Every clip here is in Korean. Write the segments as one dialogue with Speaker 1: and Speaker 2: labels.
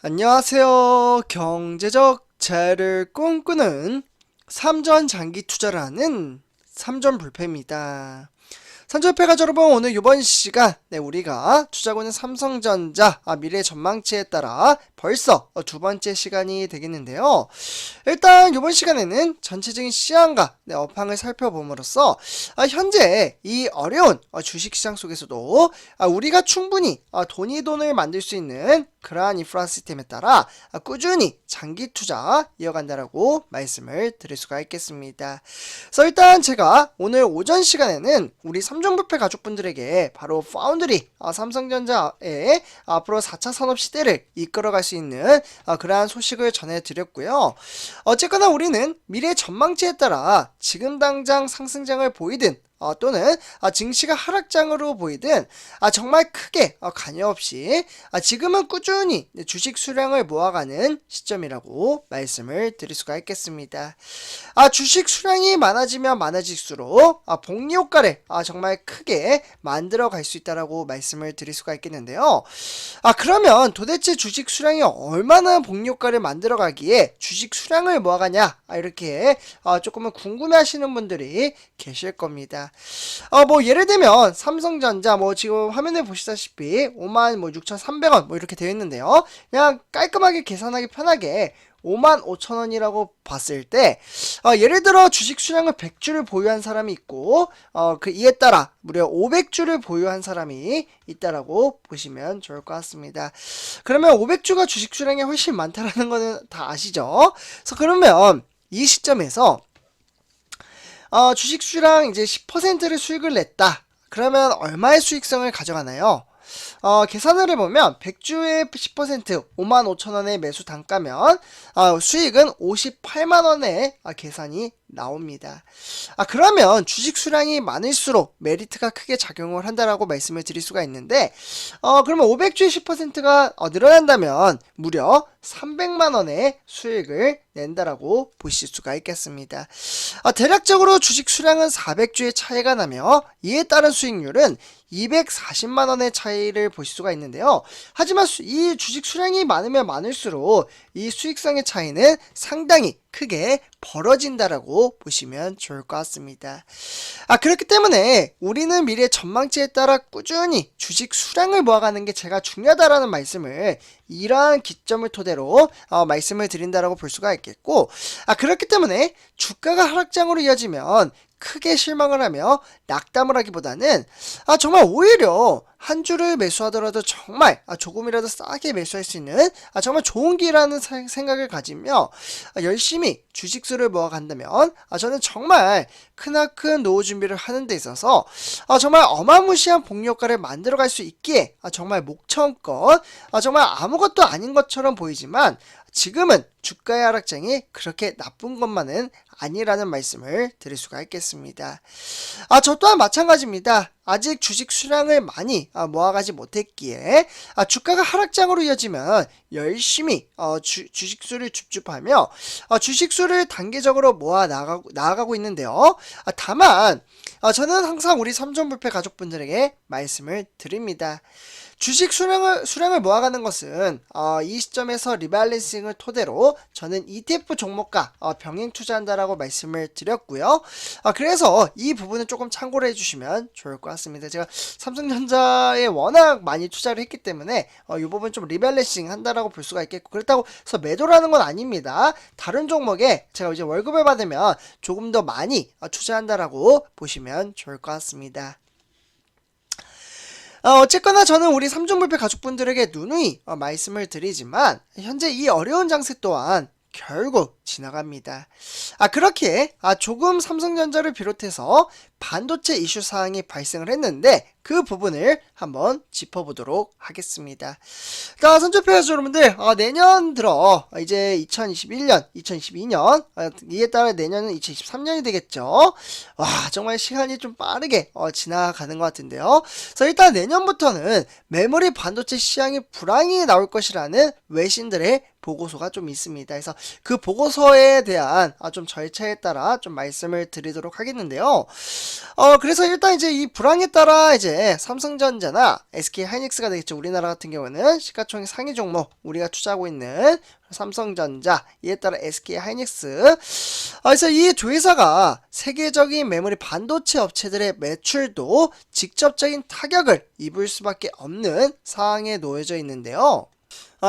Speaker 1: 안녕하세요. 경제적 자유를 꿈꾸는 삼전 장기 투자를 하는 삼전불패입니다. 삼전불패 여러분, 오늘 이번 시간 우리가 투자하고 있는 삼성전자 미래 전망치에 따라 벌써 두 번째 시간이 되겠는데요. 일단 이번 시간에는 전체적인 시황과 업황을 살펴봄으로써 현재 이 어려운 주식시장 속에서도 우리가 충분히 돈을 만들 수 있는 그러한 인프라 시스템에 따라 꾸준히 장기 투자 이어간다라고 말씀을 드릴 수가 있겠습니다. 그래서 일단 제가 오늘 오전 시간에는 우리 삼전불패 가족분들에게 바로 파운드리 삼성전자의 앞으로 4차 산업시대를 이끌어갈 수 있는 그러한 소식을 전해드렸고요. 어쨌거나 우리는 미래 전망치에 따라 지금 당장 상승장을 보이든 또는 증시가 하락장으로 보이든 정말 크게 관여 없이 지금은 꾸준히 주식 수량을 모아가는 시점이라고 말씀을 드릴 수가 있겠습니다. 주식 수량이 많아지면 많아질수록 복리 효과를 정말 크게 만들어 갈 수 있다라고 말씀을 드릴 수가 있겠는데요. 그러면 도대체 주식 수량이 얼마나 복리 효과를 만들어 가기에 주식 수량을 모아가냐, 이렇게 조금은 궁금해 하시는 분들이 계실 겁니다. 예를 들면 삼성전자 지금 화면에 보시다시피 56,300원 이렇게 되어 있는데요. 그냥 깔끔하게 계산하기 편하게 55,000원이라고 봤을 때 예를 들어 주식 수량을 100주를 보유한 사람이 있고 이에 따라 무려 500주를 보유한 사람이 있다라고 보시면 좋을 것 같습니다. 그러면 500주가 주식 수량이 훨씬 많다라는 거는 다 아시죠? 그래서 그러면 이 시점에서 주식 수량 이제 10%를 수익을 냈다. 그러면 얼마의 수익성을 가져가나요? 계산을 해보면 100주의 10% 55,000원의 매수 단가면 수익은 58만원의 계산이 나옵니다. 그러면 주식 수량이 많을수록 메리트가 크게 작용을 한다라고 말씀을 드릴 수가 있는데 그러면 500주의 10%가 늘어난다면 무려 300만원의 수익을 낸다라고 보실 수가 있겠습니다. 대략적으로 주식 수량은 400주의 차이가 나며 이에 따른 수익률은 240만원의 차이를 보실 수가 있는데요. 하지만 이 주식 수량이 많으면 많을수록 이 수익성의 차이는 상당히 크게 벌어진다라고 보시면 좋을 것 같습니다. 그렇기 때문에 우리는 미래 전망치에 따라 꾸준히 주식 수량을 모아가는 게 제가 중요하다라는 말씀을 이러한 기점을 토대로 말씀을 드린다라고 볼 수가 있겠고, 그렇기 때문에 주가가 하락장으로 이어지면 크게 실망을 하며 낙담을 하기보다는 정말 오히려 한 주를 매수하더라도 정말 조금이라도 싸게 매수할 수 있는 정말 좋은 기회라는 생각을 가지며 열심히 주식수를 모아간다면 저는 정말 크나큰 노후 준비를 하는 데 있어서 정말 어마무시한 복리 효과를 만들어갈 수 있기에 정말 목청껏 정말 아무것도 아닌 것처럼 보이지만 지금은 주가의 하락장이 그렇게 나쁜 것만은 아니라는 말씀을 드릴 수가 있겠습니다. 저 또한 마찬가지입니다. 아직 주식 수량을 많이 모아가지 못했기에 주가가 하락장으로 이어지면 열심히 주식수를 줍줍하며 주식수를 단계적으로 모아 나아가고 있는데요. 다만 저는 항상 우리 삼전불패 가족분들에게 말씀을 드립니다. 주식 수량을 모아가는 것은 이 시점에서 리밸런싱을 토대로 저는 ETF 종목과 병행 투자한다라고 말씀을 드렸고요. 그래서 이 부분은 조금 참고를 해주시면 좋을 것 같습니다. 제가 삼성전자에 워낙 많이 투자를 했기 때문에 이 부분 좀 리밸런싱 한다라고 볼 수가 있겠고, 그렇다고 해서 매도라는 건 아닙니다. 다른 종목에 제가 이제 월급을 받으면 조금 더 많이 투자한다라고 보시면 좋을 것 같습니다. 어쨌거나 저는 우리 삼전불패 가족분들에게 누누이 말씀을 드리지만 현재 이 어려운 장세 또한 결국 지나갑니다. 그렇게 조금 삼성전자를 비롯해서 반도체 이슈 사항이 발생을 했는데 그 부분을 한번 짚어보도록 하겠습니다. 자, 선조표에서 여러분들 내년 들어 이제 2021년, 2022년 이에 따라 내년은 2023년이 되겠죠. 와, 정말 시간이 좀 빠르게 지나가는 것 같은데요. 그래서 일단 내년부터는 메모리 반도체 시장이 불황이 나올 것이라는 외신들의 보고서가 좀 있습니다. 그래서 그 보고서에 대한 좀 절차에 따라 좀 말씀을 드리도록 하겠는데요. 그래서 일단 이제 이 불황에 따라 이제 삼성전자나 SK 하이닉스가 되겠죠. 우리나라 같은 경우는 시가총액 상위 종목 우리가 투자하고 있는 삼성전자, 이에 따라 SK 하이닉스. 그래서 이 두 회사가 세계적인 메모리 반도체 업체들의 매출도 직접적인 타격을 입을 수밖에 없는 상황에 놓여져 있는데요.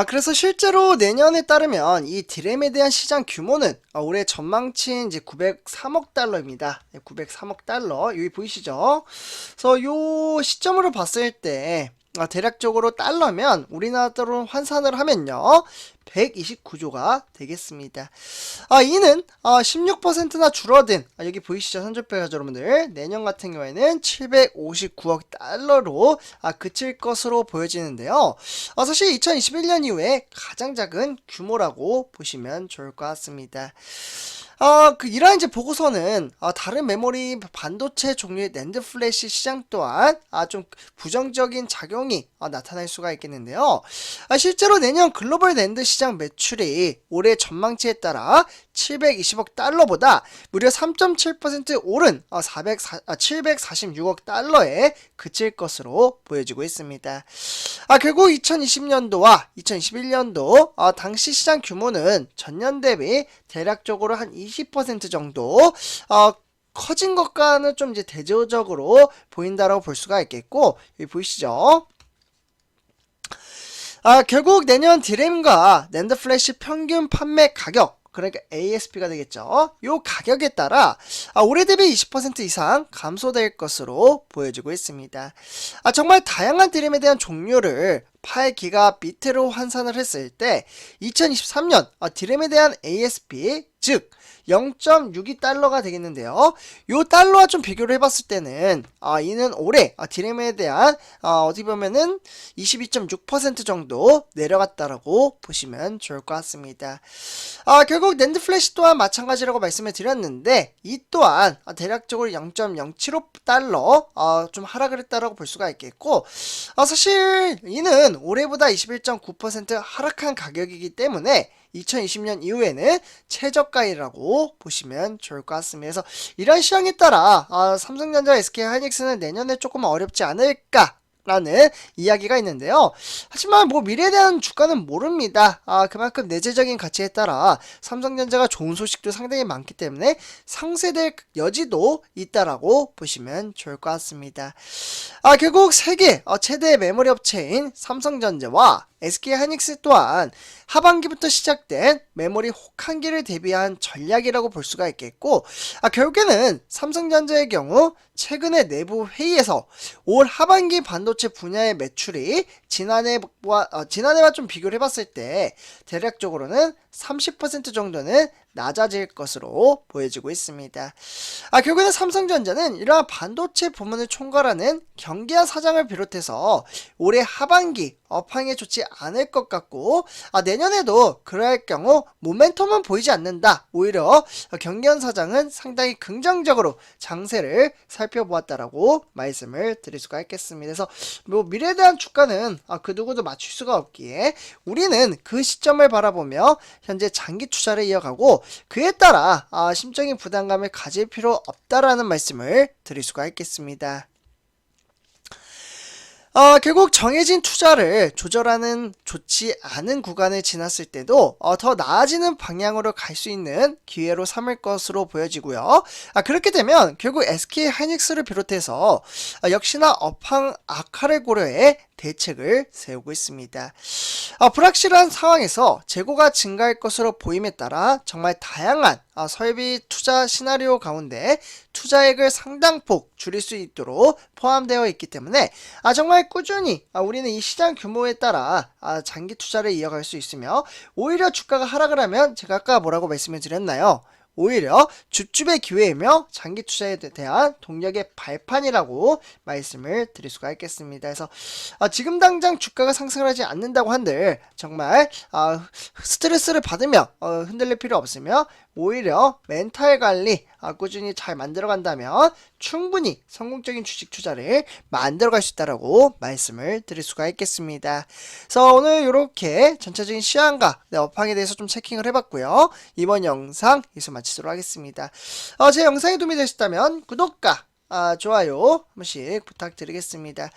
Speaker 1: 그래서 실제로 내년에 따르면 이 디램에 대한 시장 규모는 올해 전망치인 이제 903억 달러입니다. 903억 달러. 여기 보이시죠? 그래서 요 시점으로 봤을 때 대략적으로 달러면 우리나라로 환산을 하면요 129조가 되겠습니다. 이는 16%나 줄어든 여기 보이시죠 선조표가 여러분들 내년 같은 경우에는 759억 달러로 그칠 것으로 보여지는데요. 사실 2021년 이후에 가장 작은 규모라고 보시면 좋을 것 같습니다. 이러한 이제 보고서는 다른 메모리 반도체 종류의 낸드 플래시 시장 또한 좀 부정적인 작용이 나타날 수가 있겠는데요. 실제로 내년 글로벌 낸드 시장 매출이 올해 전망치에 따라 720억 달러보다 무려 3.7% 오른 746억 달러에 그칠 것으로 보여지고 있습니다. 결국 2020년도와 2021년도 당시 시장 규모는 전년 대비 대략적으로 한 20% 정도 커진 것과는 좀 이제 대조적으로 보인다라고 볼 수가 있겠고, 여기 보이시죠? 결국 내년 디램과 낸드 플래시 평균 판매 가격, 그러니까 ASP가 되겠죠. 요 가격에 따라 올해 대비 20% 이상 감소될 것으로 보여지고 있습니다. 정말 다양한 디램에 대한 종류를 8기가비트로 환산을 했을 때 2023년 디램에 대한 ASP, 즉 0.62달러가 되겠는데요. 요 달러와 좀 비교를 해봤을 때는 이는 올해 디램에 대한 어떻게 보면은 22.6% 정도 내려갔다라고 보시면 좋을 것 같습니다. 결국 낸드 플래시 또한 마찬가지라고 말씀을 드렸는데 이 또한 대략적으로 0.075달러 좀 하락을 했다라고 볼 수가 있겠고, 사실 이는 올해보다 21.9% 하락한 가격이기 때문에 2020년 이후에는 최저가이라고 보시면 좋을 것 같습니다. 그래서 이런 시황에 따라 삼성전자, SK 하이닉스는 내년에 조금 어렵지 않을까 라는 이야기가 있는데요. 하지만 뭐 미래에 대한 주가는 모릅니다. 그만큼 내재적인 가치에 따라 삼성전자가 좋은 소식도 상당히 많기 때문에 상쇄될 여지도 있다라고 보시면 좋을 것 같습니다. 결국 세계 최대 메모리 업체인 삼성전자와 SK 하이닉스 또한 하반기부터 시작된 메모리 혹한기를 대비한 전략이라고 볼 수가 있겠고, 결국에는 삼성전자의 경우 최근에 내부 회의에서 올 하반기 반도체 분야의 매출이 지난해와 좀 비교를 해봤을 때 대략적으로는 30% 정도는 낮아질 것으로 보여지고 있습니다. 결국에는 삼성전자는 이러한 반도체 부문을 총괄하는 경계한 사장을 비롯해서 올해 하반기 업황에 좋지 않을 것 같고, 내년에도 그럴 경우 모멘텀은 보이지 않는다. 오히려 경계한 사장은 상당히 긍정적으로 장세를 살펴보았다라고 말씀을 드릴 수가 있겠습니다. 그래서 뭐 미래에 대한 주가는 그 누구도 맞출 수가 없기에 우리는 그 시점을 바라보며 현재 장기 투자를 이어가고 그에 따라 심적인 부담감을 가질 필요 없다라는 말씀을 드릴 수가 있겠습니다. 결국 정해진 투자를 조절하는 좋지 않은 구간을 지났을 때도 더 나아지는 방향으로 갈 수 있는 기회로 삼을 것으로 보여지고요. 그렇게 되면 결국 SK 하이닉스를 비롯해서 역시나 업황 악화를 고려해 대책을 세우고 있습니다. 불확실한 상황에서 재고가 증가할 것으로 보임에 따라 정말 다양한 설비 투자 시나리오 가운데 투자액을 상당폭 줄일 수 있도록 포함되어 있기 때문에 정말 꾸준히 우리는 이 시장 규모에 따라 장기 투자를 이어갈 수 있으며, 오히려 주가가 하락을 하면 제가 아까 뭐라고 말씀을 드렸나요? 오히려 줍줍의 기회이며 장기 투자에 대한 동력의 발판이라고 말씀을 드릴 수가 있겠습니다. 그래서 지금 당장 주가가 상승을 하지 않는다고 한들 정말 스트레스를 받으며 흔들릴 필요 없으며 오히려 멘탈 관리 꾸준히 잘 만들어 간다면 충분히 성공적인 주식 투자를 만들어 갈 수 있다라고 말씀을 드릴 수가 있겠습니다. 그래서 오늘 이렇게 전체적인 시황과 업황에 대해서 좀 체킹을 해봤고요. 이번 영상 여기서 마치도록 하겠습니다. 제 영상이 도움이 되셨다면 구독과 좋아요 한 번씩 부탁드리겠습니다.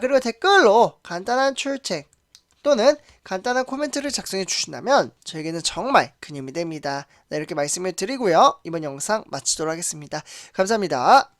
Speaker 1: 그리고 댓글로 간단한 출첵 또는 간단한 코멘트를 작성해 주신다면 저에게는 정말 큰 힘이 됩니다. 네, 이렇게 말씀을 드리고요. 이번 영상 마치도록 하겠습니다. 감사합니다.